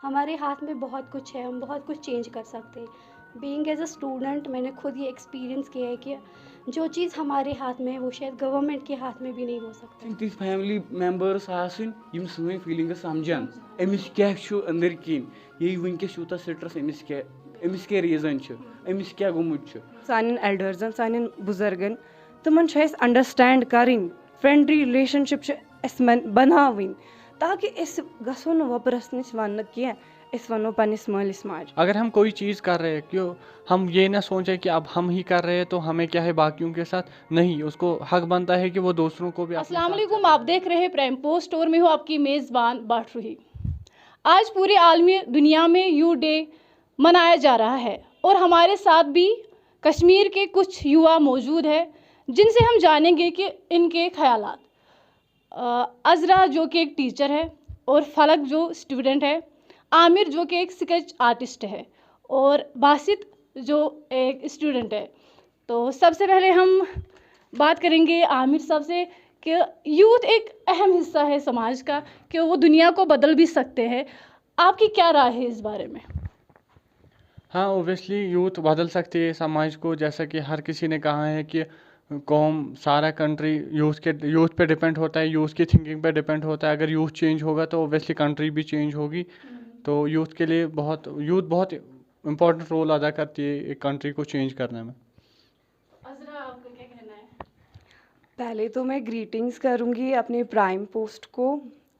हमारे हाथ में बहुत कुछ है, हम बहुत कुछ चेंज कर सकते हैं। बीइंग एज़ अ स्टूडेंट मैंने खुद ये एक्सपीरियंस किया है कि जो चीज़ हमारे हाथ में है वो शायद गवर्नमेंट के हाथ में भी नहीं हो सकता। ती फैमिली मेंबर्स आसन यम सही फीलिंग्स समझन अमिस क्या अंदर किन ये वनकस यूत स्ट्रेस अमिस क्या रीजन अमिस क्या गोमुत सान एल्डर्सन सान बुजुर्गन तमन अंडरस्टैंड करें फ्रेंडली रिलेशनशिप बनावन ताकि गो न वबरस नश वन कह वनो पन्निस मालिस माज। अगर हम कोई चीज़ कर रहे हैं क्यों हम ये ना सोचें कि अब हम ही कर रहे हैं तो हमें क्या है बाकियों के साथ, नहीं, उसको हक बनता है कि वो दूसरों को भी अपने अस्सलाम साथ वालेकुम, आप देख रहे हैं प्राइम पोस्ट और मैं हूँ आपकी मेज़बान बाटरूही। आज पूरी आलमी दुनिया में यू डे मनाया जा रहा है और हमारे साथ भी कश्मीर के कुछ युवा मौजूद है जिनसे हम जानेंगे कि इनके ख्यालात। अज़रा जो कि एक टीचर है और फलक जो स्टूडेंट है, आमिर जो कि एक स्केच आर्टिस्ट है और बासित जो एक स्टूडेंट है। तो सबसे पहले हम बात करेंगे आमिर साहब से कि यूथ एक अहम हिस्सा है समाज का, कि वो दुनिया को बदल भी सकते हैं। आपकी क्या राय है इस बारे में? हाँ, ओबियसली यूथ बदल सकती है समाज को, जैसा कि हर किसी ने कहा है कि कौम सारा कंट्री यूथ पे डिपेंड होता है, यूथ की थिंकिंग पे डिपेंड होता है। अगर यूथ चेंज होगा तो ओबियसली कंट्री भी चेंज होगी। तो यूथ के लिए यूथ बहुत इम्पोर्टेंट रोल अदा करती है एक कंट्री को चेंज करने में। अज़रा, आपका क्या कहना है? पहले तो मैं ग्रीटिंग्स करूंगी अपने प्राइम पोस्ट को,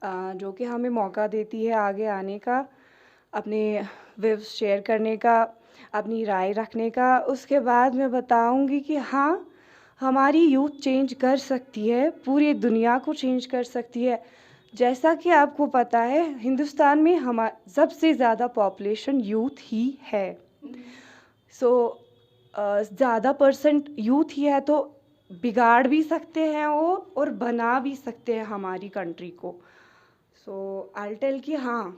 जो कि हमें मौका देती है आगे आने का, अपने व्यूज़ शेयर करने का, अपनी राय रखने का। उसके बाद मैं बताऊंगी कि हाँ, हमारी यूथ चेंज कर सकती है, पूरी दुनिया को चेंज कर सकती है। जैसा कि आपको पता है हिंदुस्तान में सबसे ज़्यादा पॉपुलेशन यूथ ही है। सो ज़्यादा परसेंट यूथ ही है तो बिगाड़ भी सकते हैं वो और बना भी सकते हैं हमारी कंट्री को। सो आई टेल कि हाँ,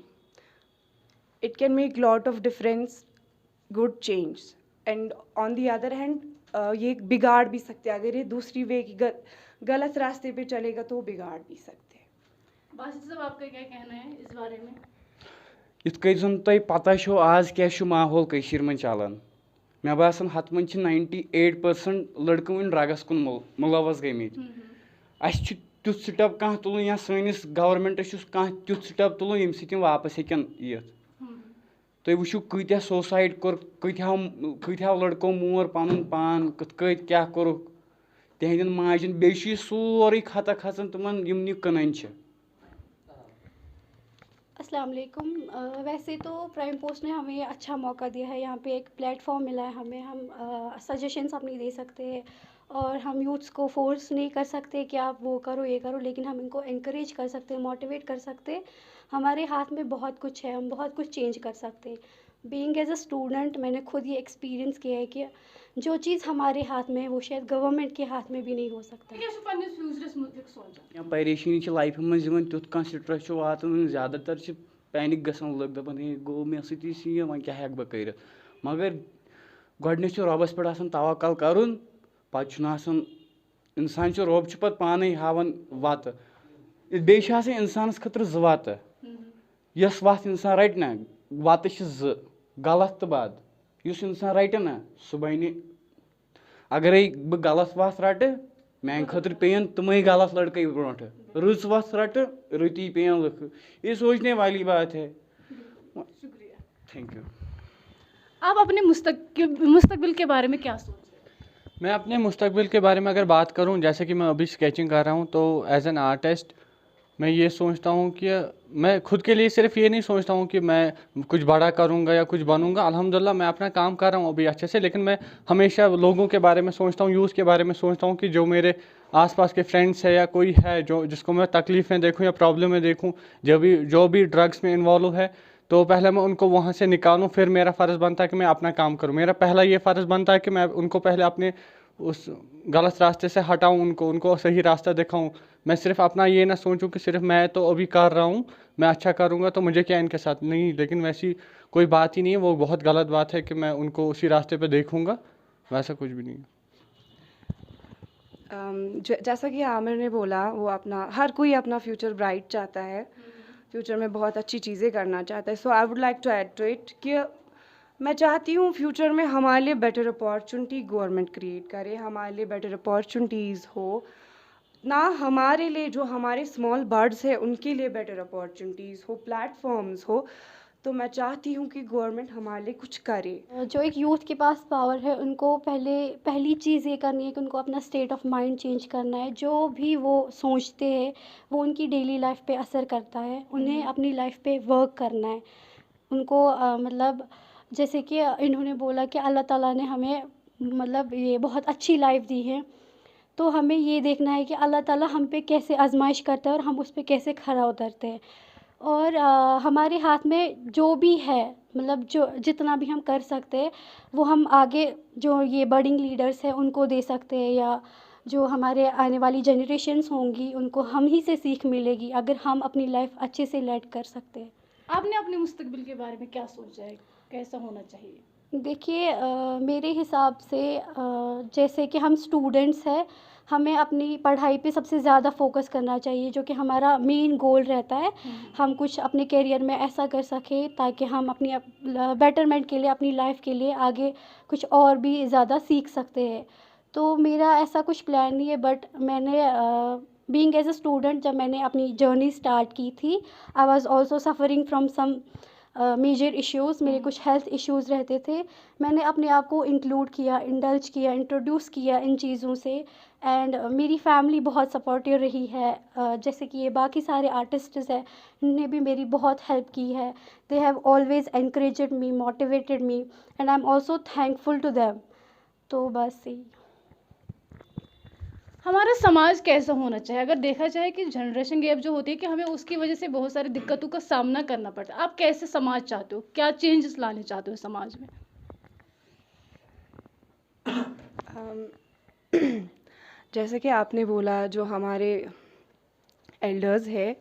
it can make lot of difference, good change. And on the other hand ये बिगाड़ भी सकते हैं। अगर ये दूसरी वे की गलत रास्ते पे चलेगा तो वो बिगाड़ भी सकते हैं। बासित साहब, आपका क्या कहना है इस बारे में? इत जन तुम पता आज क्या माहौल मन चलान, मे बासान हथ मन 98% लड़के वन ड्रग्स कुन मुलवस गमित। तुथ स्टेप कह तुलन या सैनिस गवर्नमेंटस कह तुथ स्टेप तुलन यम सम वापस हेकन यित। तुम वो कत्या सुसाइड कोर, कत्या लड़कों मोर पन पान कत क्या कोर तिहन माजन, बे सोरे खता खचन तुमन यम कनन। अस्सलाम वालेकुम। वैसे तो प्राइम पोस्ट ने हमें अच्छा मौका दिया है, यहाँ पे एक प्लेटफॉर्म मिला है हमें, हम सजेशंस अपनी दे सकते हैं और हम यूथ्स को फोर्स नहीं कर सकते कि आप वो करो ये करो, लेकिन हम इनको encourage कर सकते हैं, मोटिवेट कर सकते हैं। हमारे हाथ में बहुत कुछ है, हम बहुत कुछ चेंज कर सकते हैं। बीइंग एज अ स्टूडेंट मैंने खुद ये एक्सपीरियंस किया है कि जो चीज़ हमारे हाथ में है वो शायद गवर्नमेंट के हाथ में भी नहीं हो सकता। या परेशानी लाइफ मं तुथ कह स्ट्रेस वातान, ज़्यादातर पैनिक गसान लोग दपान हे गो मे सही वह क्या हेक बह कर, मगर गोडनथ रबस पे तवक्ल करुन, पे इंसान रब पे पाने हावन वत, बे इंसानस खतर ज वत, यस वत इंसान रट ना, वत ज गलत तो बद, युस इंसान रट ना सह बन, अगर बह गलत वत रट मान खतर पेन तुम गलत लड़के ब्रोट, रच वत रट रती पेन लुख, ये सोचने वाली बात है। शुक्रिया, थैंक यू। आप अपने मुस्तकबिल के बारे में क्या सोच रहे हैं? मैं अपने मुस्तकबिल के बारे में अगर बात करूं, जैसे कि मैं अभी स्केचिंग कर रहा हूं, तो एज एन आर्टिस्ट मैं ये सोचता हूं कि मैं खुद के लिए सिर्फ ये नहीं सोचता हूं कि मैं कुछ बड़ा करूंगा या कुछ बनूंगा। अल्हम्दुलिल्लाह मैं अपना काम कर रहा हूं अभी अच्छे से, लेकिन मैं हमेशा लोगों के बारे में सोचता हूं, यूथ के बारे में सोचता हूं कि जो मेरे आसपास के फ्रेंड्स है या कोई है जिसको मैं तकलीफ़ में देखूं या प्रॉब्लम में देखूं, जो भी ड्रग्स में इन्वॉल्व है, तो पहले मैं उनको वहाँ से निकालूं, फिर मेरा फ़र्ज़ बनता है कि मैं अपना काम करूं। मेरा पहला ये फ़र्ज़ बनता है कि मैं उनको पहले अपने उस गलत रास्ते से हटाऊं, उनको सही रास्ता दिखाऊं। मैं सिर्फ अपना ये ना सोचूं कि सिर्फ मैं तो अभी कर रहा हूं, मैं अच्छा करूंगा तो मुझे क्या इनके साथ नहीं, लेकिन वैसी कोई बात ही नहीं है। वो बहुत गलत बात है कि मैं उनको उसी रास्ते पे देखूंगा, वैसा कुछ भी नहीं है। जैसा कि आमिर ने बोला, वो हर कोई अपना फ्यूचर ब्राइट चाहता है। फ्यूचर में बहुत अच्छी चीज़ें करना चाहता है. So I would like to add to it कि मैं चाहती हूँ फ्यूचर में हमारे लिए बेटर अपॉर्चुनिटी गवर्नमेंट क्रिएट करे, हमारे लिए बेटर अपॉर्चुनिटीज़ हो, ना हमारे लिए जो हमारे स्मॉल बर्ड्स हैं उनके लिए बेटर अपॉर्चुनिटीज़ हो, प्लेटफॉर्म्स हो. तो मैं चाहती हूँ कि गवर्नमेंट हमारे लिए कुछ करे. जो एक यूथ के पास पावर है उनको पहली चीज़ ये करनी है कि उनको अपना स्टेट ऑफ माइंड चेंज करना है. जो भी वो सोचते हैं वो उनकी डेली लाइफ पे असर करता है. उन्हें अपनी लाइफ पे वर्क करना है. उनको मतलब जैसे कि इन्होंने बोला कि अल्लाह ताला ने हमें मतलब ये बहुत अच्छी लाइफ दी है, तो हमें ये देखना है कि अल्लाह ताला हम पे कैसे आजमाइश करता है और हम उस पे कैसे खरा उतरते हैं. और हमारे हाथ में जो भी है मतलब जो जितना भी हम कर सकते हैं वो हम आगे जो ये बर्डिंग लीडर्स हैं उनको दे सकते हैं, या जो हमारे आने वाली जनरेशन्स होंगी उनको हम ही से सीख मिलेगी अगर हम अपनी लाइफ अच्छे से लीड कर सकते हैं. आपने अपने मुस्तकबिल के बारे में क्या सोचा है, कैसा होना चाहिए? देखिए मेरे हिसाब से जैसे कि हम स्टूडेंट्स हैं, हमें अपनी पढ़ाई पे सबसे ज़्यादा फोकस करना चाहिए जो कि हमारा मेन गोल रहता है. हम कुछ अपने करियर में ऐसा कर सकें ताकि हम अपनी बेटरमेंट के लिए अपनी लाइफ के लिए आगे कुछ और भी ज़्यादा सीख सकते हैं. तो मेरा ऐसा कुछ प्लान नहीं है, बट मैंने बीइंग एज अ स्टूडेंट जब मैंने अपनी जर्नी स्टार्ट की थी, I was also suffering from some major issues. मेरे कुछ हेल्थ इश्यूज़ रहते थे. मैंने अपने आप को इंक्लूड किया, इंडल्ज किया, इंट्रोड्यूस किया इन चीज़ों से. एंड मेरी फैमिली बहुत सपोर्टिव रही है. जैसे कि ये बाकी सारे आर्टिस्ट्स हैं, इन्होंने भी मेरी बहुत हेल्प की है. They have always encouraged me, motivated me, and I am also thankful to them. तो बस यही. हमारा समाज कैसा होना चाहिए? अगर देखा जाए कि जनरेशन गैप जो होती है कि हमें उसकी वजह से बहुत सारी दिक्कतों का सामना करना पड़ता है. आप कैसे समाज चाहते हो, क्या चेंजेस लाने चाहते हो समाज में? जैसे कि आपने बोला जो हमारे एल्डर्स है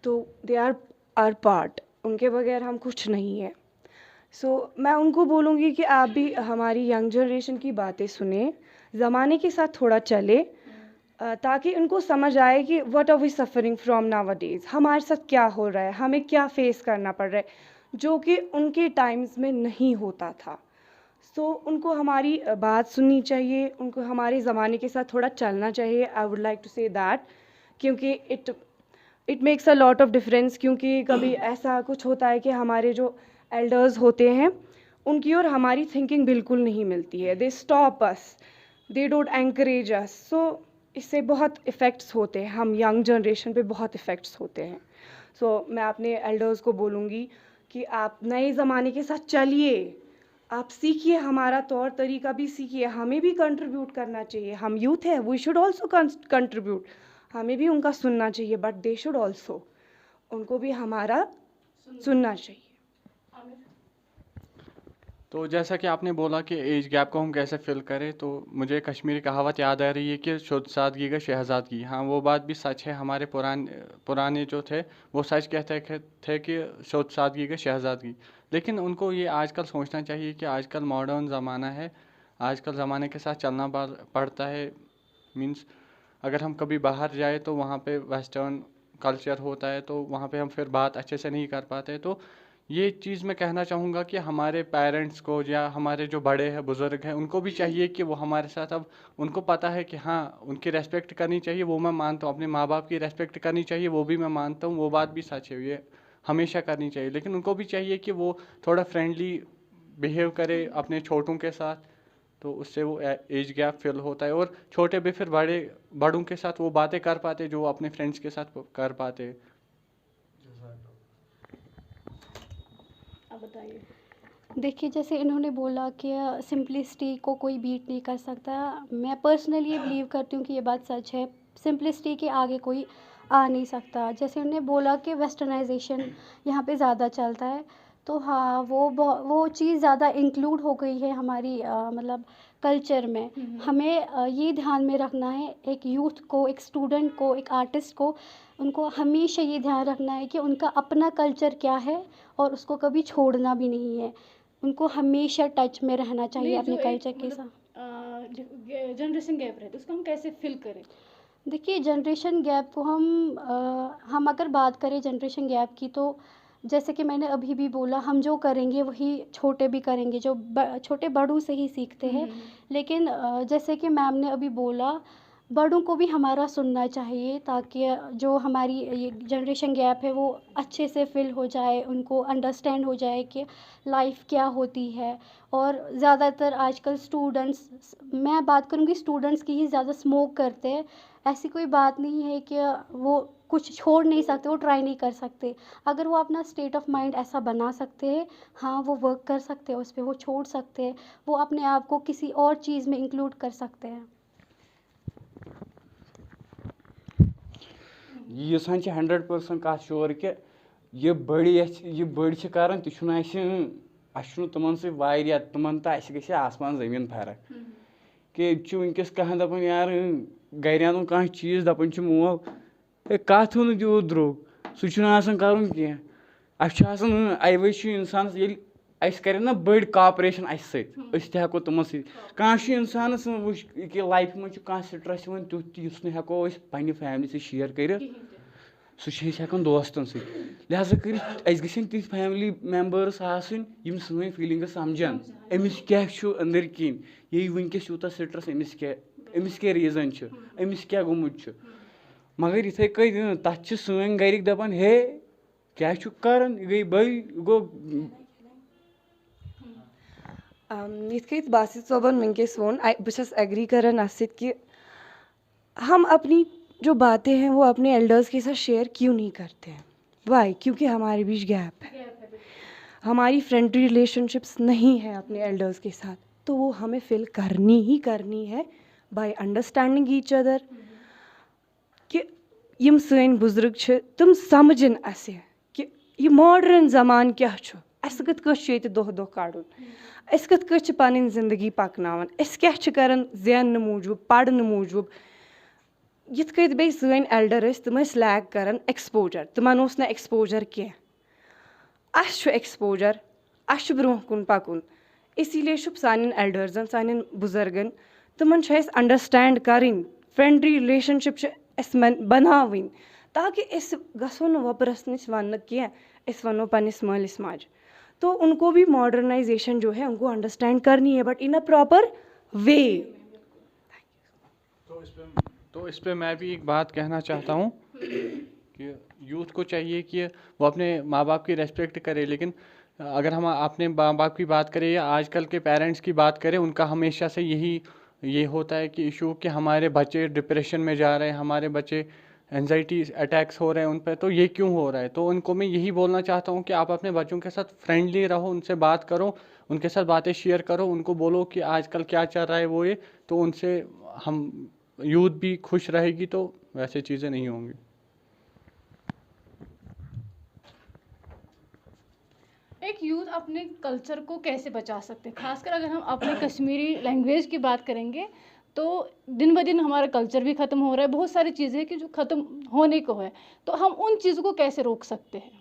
तो दे आर आर पार्ट, उनके बगैर हम कुछ नहीं है. सो मैं उनको बोलूँगी कि आप भी हमारी यंग जनरेशन की बातें सुने, ज़माने के साथ थोड़ा चले, ताकि उनको समझ आए कि what are we suffering from nowadays, हमारे साथ क्या हो रहा है, हमें क्या फेस करना पड़ रहा है जो कि उनके टाइम्स में नहीं होता था. सो उनको हमारी बात सुननी चाहिए, उनको हमारे ज़माने के साथ थोड़ा चलना चाहिए. I would like to say that, क्योंकि it makes a lot of difference. क्योंकि कभी ऐसा कुछ होता है कि हमारे जो एल्डर्स होते हैं उनकी और हमारी थिंकिंग बिल्कुल नहीं मिलती है. They stop us, they don't encourage us. So इससे बहुत इफ़ेक्ट्स होते हैं, हम यंग जनरेशन पे बहुत इफ़ेक्ट्स होते हैं. सो मैं अपने एल्डर्स को बोलूँगी कि आप नए ज़माने के साथ चलिए, आप सीखिए, हमारा तौर तरीका भी सीखिए. हमें भी कंट्रीब्यूट करना चाहिए, हम यूथ है, वी शुड ऑल्सो कंट्रीब्यूट. हमें भी उनका सुनना चाहिए, बट दे शुड ऑल्सो, उनको भी हमारा सुनना चाहिए. तो जैसा कि आपने बोला कि एज गैप को हम कैसे फिल करें, तो मुझे कश्मीरी कहावत याद आ रही है कि शुद्ध सादगी का शहजादगी. हाँ, वो बात भी सच है. हमारे पुराने जो थे वो सच कहते थे कि शुद्ध सादगी का शहजादगी. लेकिन उनको ये आजकल सोचना चाहिए कि आजकल मॉडर्न ज़माना है, आजकल ज़माने के साथ चलना पड़ता है. मीन्स अगर हम कभी बाहर जाए तो वहाँ पे वेस्टर्न कल्चर होता है, तो वहाँ पे हम फिर बात अच्छे से नहीं कर पाते. तो ये चीज़ मैं कहना चाहूँगा कि हमारे पेरेंट्स को या हमारे जो बड़े हैं, बुज़ुर्ग हैं, उनको भी चाहिए कि वो हमारे साथ, अब उनको पता है कि हाँ उनकी रेस्पेक्ट करनी चाहिए, वो मैं मानता हूँ. अपने माँ बाप की रेस्पेक्ट करनी चाहिए, वो भी मैं मानता हूँ, वो बात भी सच है, ये हमेशा करनी चाहिए. लेकिन उनको भी चाहिए कि वो थोड़ा फ्रेंडली बिहेव करे अपने छोटों के साथ, तो उससे वो एज गैप फिल होता है. और छोटे भी फिर बड़ों के साथ वो बातें कर पाते जो अपने फ्रेंड्स के साथ कर पाते. आप बताइए. देखिए जैसे इन्होंने बोला कि सिंपलिसिटी को कोई बीट नहीं कर सकता. मैं पर्सनली ये बिलीव करती हूँ कि ये बात सच है. सिंपलिसिटी के आगे कोई आ नहीं सकता. जैसे उन्होंने बोला कि वेस्टर्नाइजेशन यहाँ पे ज़्यादा चलता है, तो हाँ वो चीज़ ज़्यादा इंक्लूड हो गई है हमारी मतलब कल्चर में. हमें ये ध्यान में रखना है, एक यूथ को, एक स्टूडेंट को, एक आर्टिस्ट को, उनको हमेशा ये ध्यान रखना है कि उनका अपना कल्चर क्या है और उसको कभी छोड़ना भी नहीं है. उनको हमेशा टच में रहना चाहिए नहीं, अपने जो कल्चर एक के साथ. मतलब जनरेशन गैप रहता है उसको हम कैसे फिल करें? देखिए जनरेशन गैप को हम अगर बात करें जनरेशन गैप की, तो जैसे कि मैंने अभी भी बोला, हम जो करेंगे वही छोटे भी करेंगे, जो छोटे बड़ों से ही सीखते हैं। लेकिन जैसे कि मैम ने अभी बोला, बड़ों को भी हमारा सुनना चाहिए, ताकि जो हमारी ये जनरेशन गैप है वो अच्छे से फिल हो जाए, उनको अंडरस्टैंड हो जाए कि लाइफ क्या होती है। और ज़्यादातर आजकल स्टूडेंट्स, मैं बात करूँगी स्टूडेंट्स की ही, ज़्यादा स्मोक करते हैं। ऐसी कोई बात नहीं है कि वो कुछ छोड़ नहीं सकते, वो ट्राई नहीं कर सकते। अगर वो अपना स्टेट ऑफ माइंड ऐसा बना सकते हैं, हाँ वो वर्क कर सकते हैं उस पर, वो छोड़ सकते हैं, वो अपने आप को किसी और चीज़ में इंक्लूड कर सकते हैं। ये 100% कत श्योर कि ये बड़ी करन तमन तमन तो गई आसमान जमीन फर्क कि वनकस कह दपान यार गर अन कह चीज दपान मोल कत हो तूत द्रोग सह कर अवे इंसान अस कर ना बड़ कॉपरेशन अस सको तमन सह इंसान कि लाइफ मं कह स्ट्रेस तुथ हेको पन्ने फैमिली से शेयर कर सह दोस्तन लिहाजा कर ति फैमिली मेम्बर्स आम सन फीलिंग्स समझान अमिस क्या अंदर किन ये वनकस यूत स्ट्रेस अमिस क्या रीजन अमिस क्या गोमुत मगर इथे कई तथ सन गरिक दपान हे क्या कर गई बई गो यथ बासित सोबन वनकस वोन बस एग्री करान अस कि हम अपनी जो बातें हैं वो अपने एल्डर्स के साथ शेयर क्यों नहीं करते हैं। वाई? क्योंकि हमारे बीच गैप है, हमारी फ्रेंडली रिलेशनशिप्स नहीं है अपने एल्डर्स के साथ, तो वो हमें फिल करनी है बाय अंडरस्टैंडिंग ईच अदर कि यम सन बुजुर्ग छ तुम समझन अस कि ये मॉडर्न ज़मान क्या छ, अस कत दो दो काड़ुन, अस कत पन जिंदगी पकनावन, अस क्या करन ज़ेन मूजूब पढ़न मूजूब। यथ कत बे सन एल्डर तम लैक करन एक्सपोजर, तमन ना एक्सपोजर कह अस एक्सपोजर, अस ब्रोह कुन पकुन। इसीलिए सान एल्डर्सन सान बुजुर्गन तमन अंडरस्टैंड करें, फ्रेंडली रिलेशनशिप बनावन, ताकि अस गो न वपरस नश वन कह वनो पन्निस मालिस माज। तो उनको भी मॉडर्नाइजेशन जो है उनको अंडरस्टैंड करनी है, but in a proper way. तो इस पे मैं भी एक बात कहना चाहता हूँ कि यूथ को चाहिए कि वो अपने माँ बाप की रेस्पेक्ट करे, लेकिन अगर हम अपने माँ बाप की बात करें या आजकल के पेरेंट्स की बात करें, उनका हमेशा से ये होता है कि इशू कि हमारे बच्चे डिप्रेशन में जा रहे हैं, हमारे बच्चे एंजाइटी अटैक्स हो रहे हैं उन पर, तो ये क्यों हो रहा है। तो उनको मैं यही बोलना चाहता हूँ कि आप अपने बच्चों के साथ फ्रेंडली रहो, उनसे बात करो, उनके साथ बातें शेयर करो, उनको बोलो कि आजकल क्या चल रहा है वो ये, तो उनसे हम यूथ भी खुश रहेगी, तो वैसे चीज़ें नहीं होंगी। एक यूथ अपने कल्चर को कैसे बचा सकते हैं, खासकर अगर हम अपने कश्मीरी लैंग्वेज की बात करेंगे तो दिन ब दिन हमारा कल्चर भी ख़त्म हो रहा है, बहुत सारी चीज़ें कि जो ख़त्म होने को है, तो हम उन चीज़ों को कैसे रोक सकते हैं।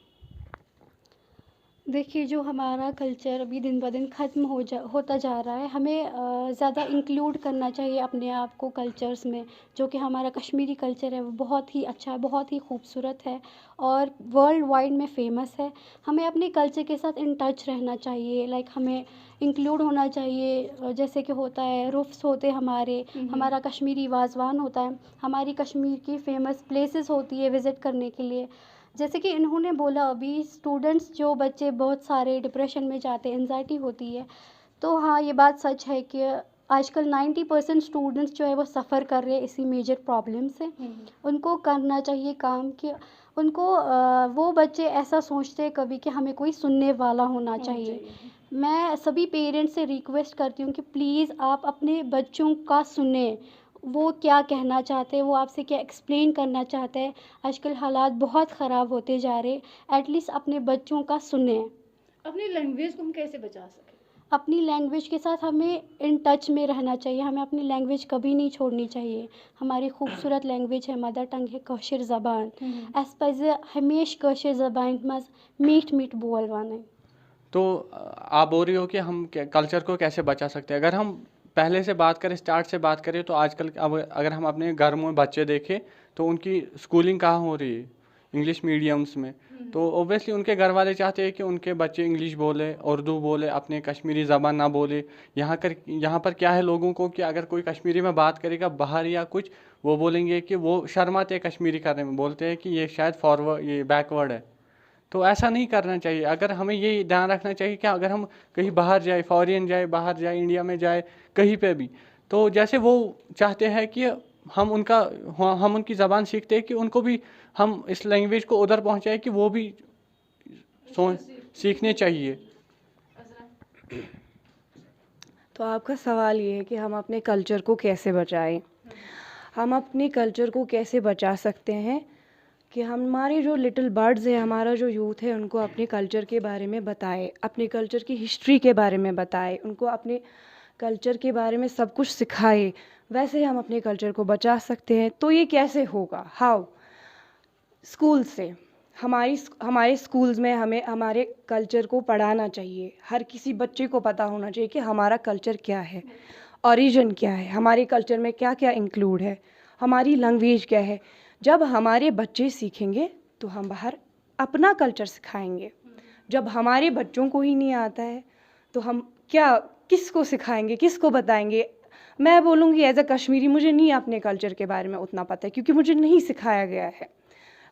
देखिए जो हमारा कल्चर अभी दिन ब दिन ख़त्म होता जा रहा है, हमें ज़्यादा इंक्लूड करना चाहिए अपने आप को कल्चर्स में। जो कि हमारा कश्मीरी कल्चर है वो बहुत ही अच्छा है, बहुत ही खूबसूरत है और वर्ल्ड वाइड में फ़ेमस है। हमें अपने कल्चर के साथ इन टच रहना चाहिए, लाइक हमें इंक्लूड होना चाहिए। जैसे कि होता है रूफ्स होते हमारे, हमारा कश्मीरी वाजवान होता है, हमारी कश्मीर की फ़ेमस प्लेसेस होती है विज़िट करने के लिए। जैसे कि इन्होंने बोला अभी, स्टूडेंट्स जो बच्चे बहुत सारे डिप्रेशन में जाते हैं, एंजाइटी होती है, तो हाँ ये बात सच है कि आजकल 90% स्टूडेंट्स जो है वो सफ़र कर रहे हैं इसी मेजर प्रॉब्लम से। उनको करना चाहिए काम कि उनको वो बच्चे ऐसा सोचते हैं कभी कि हमें कोई सुनने वाला होना चाहिए। मैं सभी पेरेंट्स से रिक्वेस्ट करती हूँ कि प्लीज़ आप अपने बच्चों का सुने, वो क्या कहना चाहते हैं, वो आपसे क्या एक्सप्लेन करना चाहते हैं। आजकल हालात बहुत ख़राब होते जा रहे, एटलीस्ट अपने बच्चों का सुने। अपनी लैंग्वेज को हम कैसे बचा सकें? अपनी लैंग्वेज के साथ हमें इन टच में रहना चाहिए, हमें अपनी लैंग्वेज कभी नहीं छोड़नी चाहिए। हमारी खूबसूरत लैंग्वेज है, मदर टंग है कौशर ज़बान, अस पज़ हमेशा कौशर ज़बान मज़ मीठ मीठ बोल वाने। तो आप बोल रही हो कि हम कल्चर को कैसे बचा सकते हैं। अगर हम पहले से बात करें, स्टार्ट से बात करें, तो आजकल अब अगर हम अपने घर में बच्चे देखें तो उनकी स्कूलिंग कहाँ हो रही है, इंग्लिश मीडियम्स में। तो ओबियसली उनके घर वाले चाहते हैं कि उनके बच्चे इंग्लिश बोले, उर्दू बोले, अपने कश्मीरी ज़बान ना बोले। यहाँ पर क्या है लोगों को कि अगर कोई कश्मीरी में बात करेगा बाहर या कुछ, वो बोलेंगे कि वो शर्माते हैं कश्मीरी करने में, बोलते हैं कि ये शायद फॉरवर्ड, ये बैकवर्ड है। तो ऐसा नहीं करना चाहिए। अगर हमें ये ध्यान रखना चाहिए कि अगर हम कहीं बाहर जाए, फॉरेन जाए, बाहर जाए, इंडिया में जाए, कहीं पे भी, तो जैसे वो चाहते हैं कि हम उनकी ज़बान सीखते हैं, कि उनको भी हम इस लैंग्वेज को उधर पहुंचाएं कि वो भी सीखने चाहिए। तो आपका सवाल ये है कि हम अपने कल्चर को कैसे बचाएं। हम अपने कल्चर को कैसे बचा सकते हैं कि हमारे जो लिटिल बर्ड्स हैं, हमारा जो यूथ है, उनको अपने कल्चर के बारे में बताएं, अपने कल्चर की हिस्ट्री के बारे में बताएं, उनको अपने कल्चर के बारे में सब कुछ सिखाएं। वैसे हम अपने कल्चर को बचा सकते हैं। तो ये कैसे होगा? हाउ? स्कूल से। हमारे स्कूल्स में हमें हमारे कल्चर को पढ़ाना चाहिए। हर किसी बच्चे को पता होना चाहिए कि हमारा कल्चर क्या है, ओरिजिन क्या है, हमारे कल्चर में क्या क्या इंक्लूड है, हमारी लैंग्वेज क्या है। जब हमारे बच्चे सीखेंगे तो हम बाहर अपना कल्चर सिखाएंगे। जब हमारे बच्चों को ही नहीं आता है तो हम किसको सिखाएंगे, किसको बताएंगे? मैं बोलूँगी एज अ कश्मीरी, मुझे नहीं अपने कल्चर के बारे में उतना पता है, क्योंकि मुझे नहीं सिखाया गया है।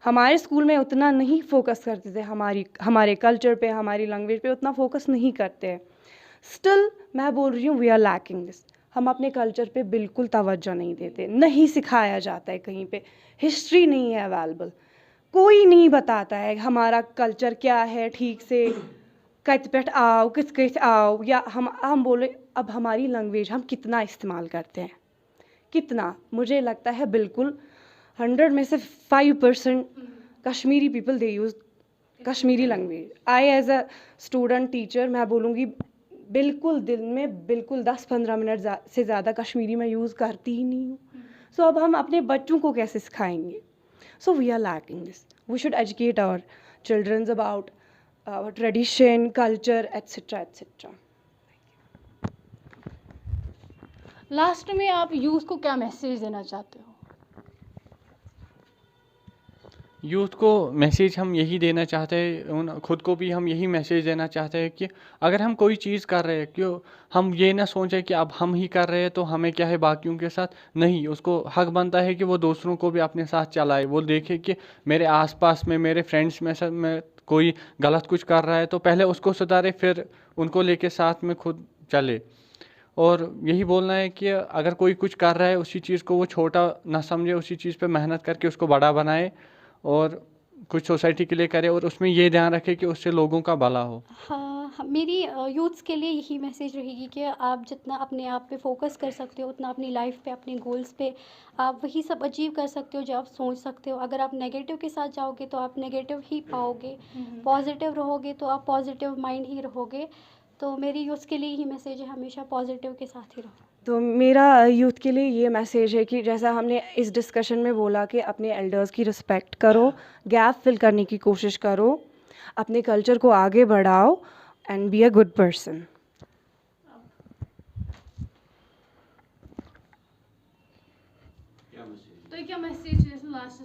हमारे स्कूल में उतना नहीं फोकस करते थे, हमारे कल्चर पे, हमारी लैंग्वेज पे उतना फोकस नहीं करते हैं। स्टिल मैं बोल रही हूँ, वी आर लैकिंग दिस। हम अपने कल्चर पे बिल्कुल तवज्जो नहीं देते, नहीं सिखाया जाता है कहीं पे। हिस्ट्री नहीं है अवेलेबल, कोई नहीं बताता है हमारा कल्चर क्या है ठीक से, कत पेट आओ, किस आओ। या हम बोले, अब हमारी लैंग्वेज हम कितना इस्तेमाल करते हैं, कितना? मुझे लगता है बिल्कुल 100 में से 5% Kashmiri people they use Kashmiri language. I as a student teacher मैं बोलूँगी बिल्कुल दिन में बिल्कुल 10-15 मिनट से ज़्यादा कश्मीरी में यूज़ करती ही नहीं हूँ। सो अब हम अपने बच्चों को कैसे सिखाएंगे? So we are lacking this. We should educate our childrens about our tradition, culture, etcetera etcetera. Last में आप यूथ को क्या मैसेज देना चाहते हो? यूथ को मैसेज हम यही देना चाहते हैं, खुद को भी हम यही मैसेज देना चाहते हैं कि अगर हम कोई चीज़ कर रहे हैं, क्यों हम ये ना सोचें कि अब हम ही कर रहे हैं तो हमें क्या है बाकियों के साथ। नहीं, उसको हक बनता है कि वो दूसरों को भी अपने साथ चलाए। वो देखे कि मेरे आसपास में, मेरे फ्रेंड्स में कोई गलत कुछ कर रहा है तो पहले उसको सुधारे, फिर उनको लेके साथ में खुद चले। और यही बोलना है कि अगर कोई कुछ कर रहा है, उसी चीज़ को वो छोटा ना समझे, उसी चीज़ पे मेहनत करके उसको बड़ा बनाए और कुछ सोसाइटी के लिए करे, और उसमें ये ध्यान रखे कि उससे लोगों का भला हो। हाँ, मेरी यूथ्स के लिए यही मैसेज रहेगी कि आप जितना अपने आप पे फोकस कर सकते हो, उतना अपनी लाइफ पे, अपने गोल्स पे आप वही सब अचीव कर सकते हो जो आप सोच सकते हो। अगर आप नेगेटिव के साथ जाओगे तो आप नेगेटिव ही पाओगे, पॉजिटिव रहोगे तो आप पॉजिटिव माइंड ही रहोगे। तो मेरी यूथ्स के लिए यही मैसेज है, हमेशा पॉजिटिव के साथ ही रहो। तो मेरा यूथ के लिए ये मैसेज है कि जैसा हमने इस डिस्कशन में बोला कि अपने एल्डर्स की रिस्पेक्ट करो, गैप फिल करने की कोशिश करो, अपने कल्चर को आगे बढ़ाओ and be a good person. तो क्या मैसेज लास्ट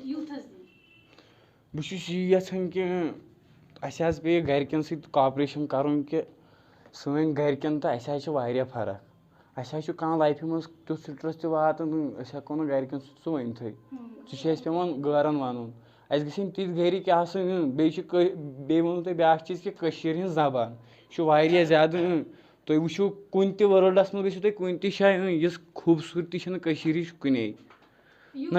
यूथस बस ये यछान कि अस पे गरकन सत कॉपरेशन करन कि सन गरकन तो अस वारिया फर्क। अस कह लाइफ मज तुथ स्ट्रेस त वातान अस हेको न गरकन सह वन सह पेवान गरन वन अस गन तिथ गरिक आसन। बे वोनु तुम ब्या चीज कि कशीर हिंज जबान वारिया ज्यादा तुम वुचो कुन त वर्ल्डस मज गो तुम कुन त जाए यस खूबसूरती कशीर कुने न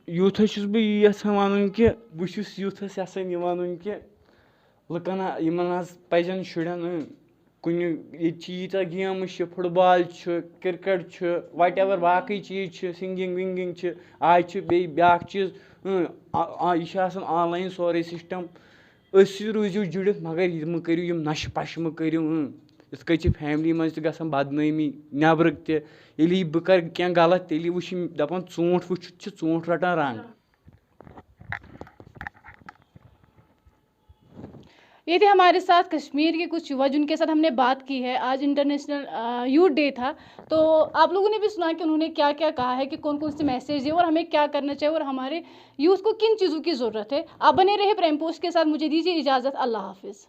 यूथस बह यहां वन कि बहुत यूथस यहां वन कि लुकन पजन शुरन कुन यीता game football cricket whatever बाकी चीज सिंगिंग विंगिंग आज ब्या चीज यह ऑनलाइन सोरे सिस्टम रूजू जुड़ित मगर यह मह करो नशे पशे मह करो इथ कच फैमिली मज ग बदनामी नबर तेली बह कर क्या गलत तेली वो दपान चूंठ वो चूंठ रटान रंग। ये थे हमारे साथ कश्मीर के कुछ युवा जिनके साथ हमने बात की है। आज इंटरनेशनल यूथ डे था, तो आप लोगों ने भी सुना कि उन्होंने क्या क्या कहा है कि कौन कौन से मैसेज है और हमें क्या करना चाहिए और हमारे यूथ को किन चीज़ों की ज़रूरत है। आप बने रहे प्राइम पोस्ट के साथ। मुझे दीजिए इजाज़त। अल्लाह हाफिज़।